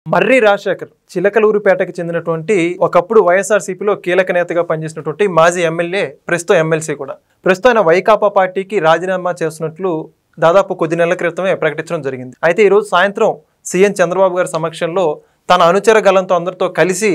మర్రి రాజశేఖర్ చిలకలూరుపేటకి చెందినటువంటి ఒకప్పుడు వైఎస్ఆర్సీపీలో కీలక నేతగా పనిచేసినటువంటి మాజీ ఎమ్మెల్యే, ప్రస్తుతం ఎమ్మెల్సీ కూడా. ప్రస్తుతం ఆయన వైకాపా పార్టీకి రాజీనామా చేస్తున్నట్లు దాదాపు కొద్ది నెలల క్రితమే ప్రకటించడం జరిగింది. అయితే ఈరోజు సాయంత్రం సీఎం చంద్రబాబు గారి సమక్షంలో తన అనుచర గలంతో అందరితో కలిసి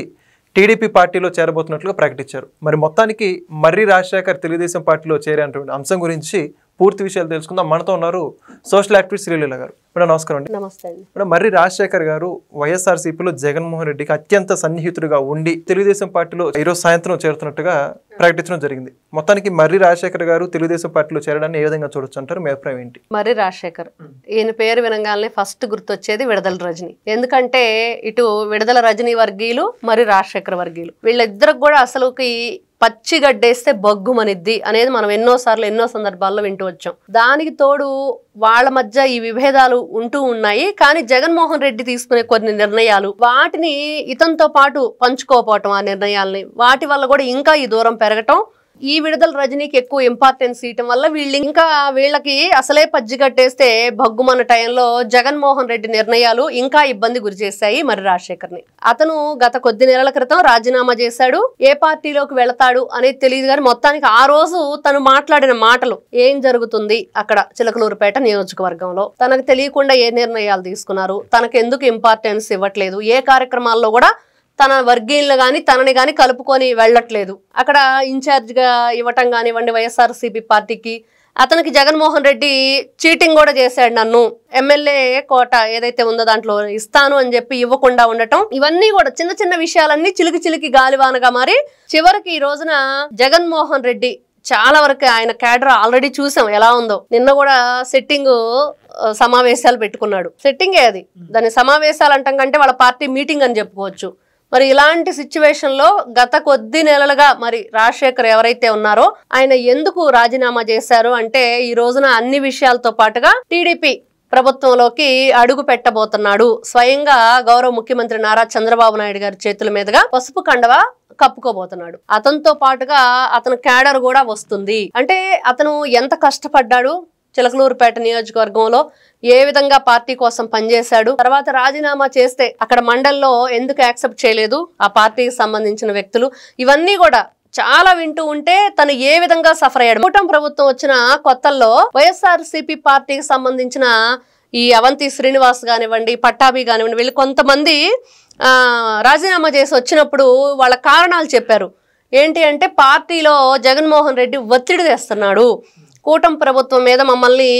టీడీపీ పార్టీలో చేరబోతున్నట్లుగా ప్రకటించారు. మరి మొత్తానికి మర్రి రాజశేఖర్ తెలుగుదేశం పార్టీలో చేరేటువంటి అంశం గురించి పూర్తి విషయాలు తెలుసుకుందాం. మనతో ఉన్నారు సోషల్ యాక్టివిస్ట్ శ్రీలీల గారు. మేడం నమస్కారం అండి. నమస్తే అండి. మేడం, మర్రి రాజశేఖర్ గారు వైఎస్ఆర్సీపీలో జగన్మోహన్ రెడ్డికి అత్యంత సన్నిహితుడిగా ఉండి తెలుగుదేశం పార్టీలో ఈరోజు సాయంత్రం చేరుతున్నట్టుగా ప్రకటించడం జరిగింది. మొత్తానికి మర్రి రాజశేఖర్ గారు తెలుగుదేశం పార్టీలో చేరడాన్ని ఏ విధంగా చూడొచ్చు అంటారు? మీ అభిప్రాయం ఏంటి? మర్రి రాజశేఖర్ ఈయన పేరు వినగానే ఫస్ట్ గుర్తొచ్చేది విడుదల రజని. ఎందుకంటే ఇటు విడుదల రజని వర్గీయులు, మర్రి రాజశేఖర్ వర్గీయులు, వీళ్ళిద్దరికి కూడా అసలుకి పచ్చి గడ్డేస్తే బగ్గుమనిద్ది అనేది మనం ఎన్నోసార్లు ఎన్నో సందర్భాల్లో వింటూ వచ్చాం. దానికి తోడు వాళ్ళ మధ్య ఈ విభేదాలు ఉంటూ ఉన్నాయి. కానీ జగన్మోహన్ రెడ్డి తీసుకునే కొన్ని నిర్ణయాలు, వాటిని ఇతనితో పాటు పంచుకోపోవటం, ఆ నిర్ణయాల్ని, వాటి వల్ల కూడా ఇంకా ఈ దూరం పెరగటం, ఈ విడుదల రజనీకి ఎక్కువ ఇంపార్టెన్స్ ఇవ్వటం వల్ల వీళ్ళకి అసలే పజ్జి కట్టేస్తే భగ్గుమన్న టైంలో జగన్మోహన్ రెడ్డి నిర్ణయాలు ఇంకా ఇబ్బంది గురి చేశాయి మర్రి రాజశేఖర్ని. అతను గత కొద్ది నెలల క్రితం రాజీనామా చేశాడు. ఏ పార్టీలోకి వెళతాడు అనేది తెలియదు, కానీ మొత్తానికి ఆ రోజు తను మాట్లాడిన మాటలు, ఏం జరుగుతుంది అక్కడ చిలకలూరుపేట నియోజకవర్గంలో, తనకు తెలియకుండా ఏ నిర్ణయాలు తీసుకున్నారు, తనకు ఎందుకు ఇంపార్టెన్స్ ఇవ్వట్లేదు, ఏ కార్యక్రమాల్లో కూడా తన వర్గీయులను కానీ తనని కానీ కలుపుకొని వెళ్ళట్లేదు, అక్కడ ఇన్ఛార్జ్గా ఇవ్వటం కానివ్వండి వైఎస్ఆర్సీపీ పార్టీకి. అతనికి జగన్మోహన్ రెడ్డి చీటింగ్ కూడా చేశాడు, నన్ను ఎమ్మెల్యే కోట ఏదైతే ఉందో దాంట్లో ఇస్తాను అని చెప్పి ఇవ్వకుండా ఉండటం, ఇవన్నీ కూడా చిన్న చిన్న విషయాలన్నీ చిలికి చిలికి గాలివానగా మారి చివరికి ఈ రోజున జగన్మోహన్ రెడ్డి చాలా వరకు ఆయన క్యాడర్ ఆల్రెడీ చూసాం ఎలా ఉందో. నిన్న కూడా సెట్టింగ్ సమావేశాలు పెట్టుకున్నాడు. సెట్టింగే అది, దాని సమావేశాలు అంటాం కంటే వాళ్ళ పార్టీ మీటింగ్ అని చెప్పుకోవచ్చు. మరి ఇలాంటి సిచ్యువేషన్ లో గత కొద్ది నెలలుగా మరి రాజశేఖర్ ఎవరైతే ఉన్నారో ఆయన ఎందుకు రాజీనామా చేశారు అంటే, ఈ రోజున అన్ని విషయాలతో పాటుగా టీడీపీ ప్రభుత్వంలోకి అడుగు పెట్టబోతున్నాడు. స్వయంగా గౌరవ ముఖ్యమంత్రి నారా చంద్రబాబు నాయుడు గారి చేతుల మీదుగా పసుపు కండవ కప్పుకోబోతున్నాడు. అతనితో పాటుగా అతని క్యాడర్ కూడా వస్తుంది. అంటే అతను ఎంత కష్టపడ్డాడు, చిలకలూరుపేట నియోజకవర్గంలో ఏ విధంగా పార్టీ కోసం పనిచేశాడు, తర్వాత రాజీనామా చేస్తే అక్కడ మండల్లో ఎందుకు యాక్సెప్ట్ చేయలేదు ఆ పార్టీకి సంబంధించిన వ్యక్తులు, ఇవన్నీ కూడా చాలా వింటూ ఉంటే తను ఏ విధంగా సఫర్ అయ్యాడు. కూటమి ప్రభుత్వం వచ్చిన కొత్తల్లో వైఎస్ఆర్సీపీ పార్టీకి సంబంధించిన ఈ అవంతి శ్రీనివాస్ కానివ్వండి, పట్టాభి కానివ్వండి, వీళ్ళు కొంతమంది రాజీనామా చేసి వచ్చినప్పుడు వాళ్ళ కారణాలు చెప్పారు. ఏంటి అంటే, పార్టీలో జగన్మోహన్ రెడ్డి ఒత్తిడి తెస్తున్నాడు, కూటమి ప్రభుత్వం మీద మమ్మల్ని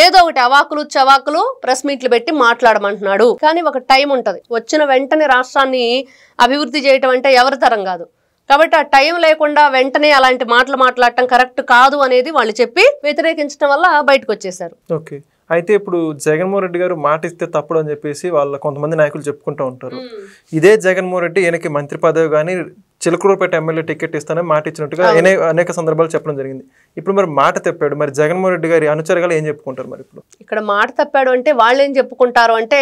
ఏదో ఒకటి అవాకులు చవాకులు ప్రెస్ మీట్లు పెట్టి మాట్లాడమంటున్నాడు. కానీ ఒక టైం ఉంటుంది, వచ్చిన వెంటనే రాష్ట్రాన్ని అభివృద్ధి చేయటం అంటే ఎవరి తరం కాదు. కాబట్టి ఆ టైం లేకుండా వెంటనే అలాంటి మాటలు మాట్లాడటం కరెక్ట్ కాదు అనేది వాళ్ళు చెప్పి వ్యతిరేకించడం వల్ల బయటకు వచ్చేసారు. ఓకే, అయితే ఇప్పుడు జగన్మోహన్ రెడ్డి గారు మాట ఇస్తే తప్పుడు అని చెప్పేసి వాళ్ళ కొంతమంది నాయకులు చెప్పుకుంటూ ఉంటారు. ఇదే జగన్మోహన్ రెడ్డి ఈయనకి మంత్రి పదవి కానీ చిలకలూరుపేట ఎమ్మెల్యే టికెట్ ఇస్తానని మాట ఇచ్చినట్టుగా అనేక సందర్భాలు చెప్పడం జరిగింది. ఇప్పుడు మరి మాట తప్పాడు, మరి జగన్మోహన్ రెడ్డి గారి అనుచరులు ఏం చెప్పుకుంటారు? మరి ఇప్పుడు ఇక్కడ మాట తప్పాడు అంటే వాళ్ళు ఏం చెప్పుకుంటారు అంటే,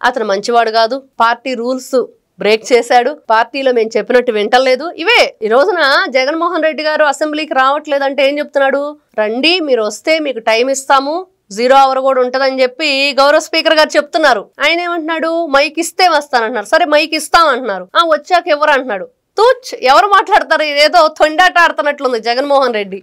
అతను మంచివాడు కాదు, పార్టీ రూల్స్ బ్రేక్ చేశాడు, పార్టీలో మేము చెప్పినట్టు వింటలేదు, ఇవే. ఈ రోజున జగన్మోహన్ రెడ్డి గారు అసెంబ్లీకి రావట్లేదు అంటే ఏం చెప్తున్నాడు, రండి మీరు వస్తే మీకు టైం ఇస్తాము, 0 hour కూడా ఉంటదని చెప్పి గౌరవ స్పీకర్ గారు చెప్తున్నారు. ఆయన ఏమంటున్నాడు, మైక్ ఇస్తే వస్తానంటున్నారు. సరే మైక్ ఇస్తాం అంటున్నారు, వచ్చాక ఎవరు అంటున్నాడు. తూచ్, ఎవరు మాట్లాడతారు? ఏదో తొండాట ఆడుతున్నట్లుంది జగన్మోహన్ రెడ్డి.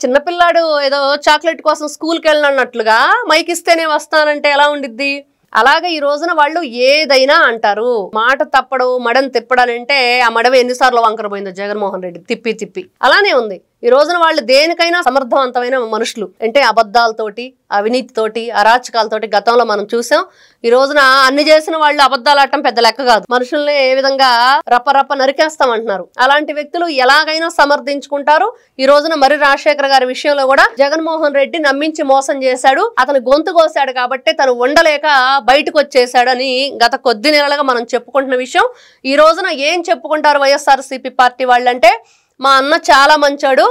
చిన్నపిల్లాడు ఏదో చాక్లెట్ కోసం స్కూల్కి వెళ్ళినట్లుగా మైక్ ఇస్తేనే వస్తానంటే ఎలా ఉండిద్ది? అలాగే ఈ రోజున వాళ్ళు ఏదైనా అంటారు. మాట తప్పడం, మడని తిప్పడానంటే ఆ మడవ ఎన్నిసార్లు వంకరపోయిందో జగన్మోహన్ రెడ్డి తిప్పి తిప్పి. అలానే ఉంది ఈ రోజున వాళ్ళు దేనికైనా సమర్థవంతమైన మనుషులు. అంటే అబద్ధాలతోటి, అవినీతితోటి, అరాచకాలతోటి గతంలో మనం చూసాం. ఈ రోజున అన్ని చేసిన వాళ్ళు అబద్ధాలు ఆడటం పెద్ద లెక్క కాదు. మనుషుల్ని ఏ విధంగా రప్ప నరికేస్తామంటున్నారు. అలాంటి వ్యక్తులు ఎలాగైనా సమర్థించుకుంటారు. ఈ రోజున మర్రి రాజశేఖర్ గారి విషయంలో కూడా జగన్మోహన్ రెడ్డి నమ్మించి మోసం చేశాడు, అతను గొంతు కోసాడు కాబట్టి తను ఉండలేక బయటకు వచ్చేసాడని గత కొద్ది నెలలుగా మనం చెప్పుకుంటున్న విషయం. ఈ రోజున ఏం చెప్పుకుంటారు వైఎస్ఆర్సీపీ పార్టీ వాళ్ళంటే, మా అన్న చాలా మంచోడు,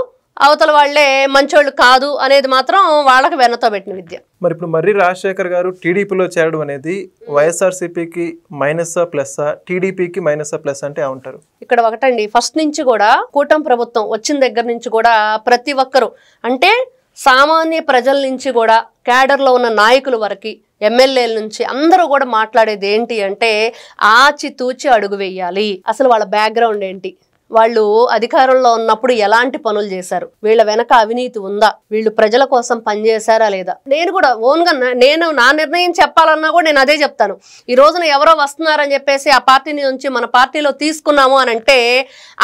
అవతల వాళ్లే మంచోళ్ళు కాదు అనేది మాత్రం వాళ్ళకి వెన్నతో పెట్టిన విద్య. మరి ఇప్పుడు మర్రి రాజశేఖర్ గారు టీడీపీలో చేరడం అనేది వైఎస్ఆర్సీపీకి మైనసా ప్లస్సా, టీడీపీకి మైనసా ప్లస్ అంటే ఏమంటారు? ఇక్కడ ఒకటండి, ఫస్ట్ నుంచి కూడా కూటమి ప్రభుత్వం వచ్చిన దగ్గర నుంచి కూడా ప్రతి ఒక్కరు అంటే సామాన్య ప్రజల నుంచి కూడా క్యాడర్లో ఉన్న నాయకుల వరకు ఎమ్మెల్యేల నుంచి అందరూ కూడా మాట్లాడేది ఏంటి అంటే ఆచితూచి అడుగు వేయాలి. అసలు వాళ్ళ బ్యాక్గ్రౌండ్ ఏంటి, వాళ్ళు అధికారంలో ఉన్నప్పుడు ఎలాంటి పనులు చేశారు, వీళ్ళ వెనక అవినీతి ఉందా, వీళ్ళు ప్రజల కోసం పనిచేశారా లేదా. నేను కూడా ఓన్గా నేను నా నిర్ణయం చెప్పాలన్నా కూడా నేను అదే చెప్తాను. ఈ రోజున ఎవరో వస్తున్నారని చెప్పేసి ఆ పార్టీ నుంచి మన పార్టీలో తీసుకున్నాము అని అంటే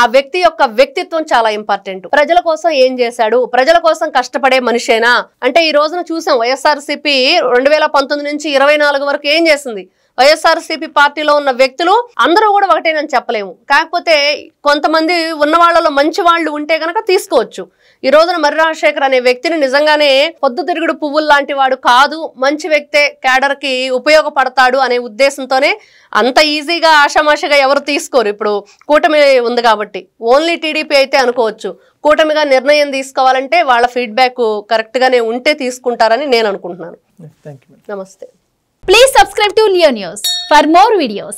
ఆ వ్యక్తి యొక్క వ్యక్తిత్వం చాలా ఇంపార్టెంట్. ప్రజల కోసం ఏం చేశాడు, ప్రజల కోసం కష్టపడే మనిషేనా అంటే ఈ రోజున చూసాం వైఎస్ఆర్సీపీ 2019 నుంచి 24 వరకు ఏం చేసింది. వైఎస్ఆర్సీపీ పార్టీలో ఉన్న వ్యక్తులు అందరూ కూడా ఒకటేనని చెప్పలేము. కాకపోతే కొంతమంది ఉన్న వాళ్ళలో మంచి వాళ్ళు ఉంటే కనుక తీసుకోవచ్చు. ఈ రోజున మర్రి రాజశేఖర్ అనే వ్యక్తిని నిజంగానే పొద్దుతిరుగుడు పువ్వులు లాంటి వాడు కాదు, మంచి వ్యక్తే, క్యాడర్ కి ఉపయోగపడతాడు అనే ఉద్దేశంతోనే అంత ఈజీగా ఆషామాషిగా ఎవరు తీసుకోరు. ఇప్పుడు కూటమి ఉంది కాబట్టి ఓన్లీ టీడీపీ అయితే అనుకోవచ్చు. కూటమిగా నిర్ణయం తీసుకోవాలంటే వాళ్ళ ఫీడ్బ్యాక్ కరెక్ట్ గానే ఉంటే తీసుకుంటారని నేను అనుకుంటున్నాను. నమస్తే. Please subscribe to Leo News for more videos.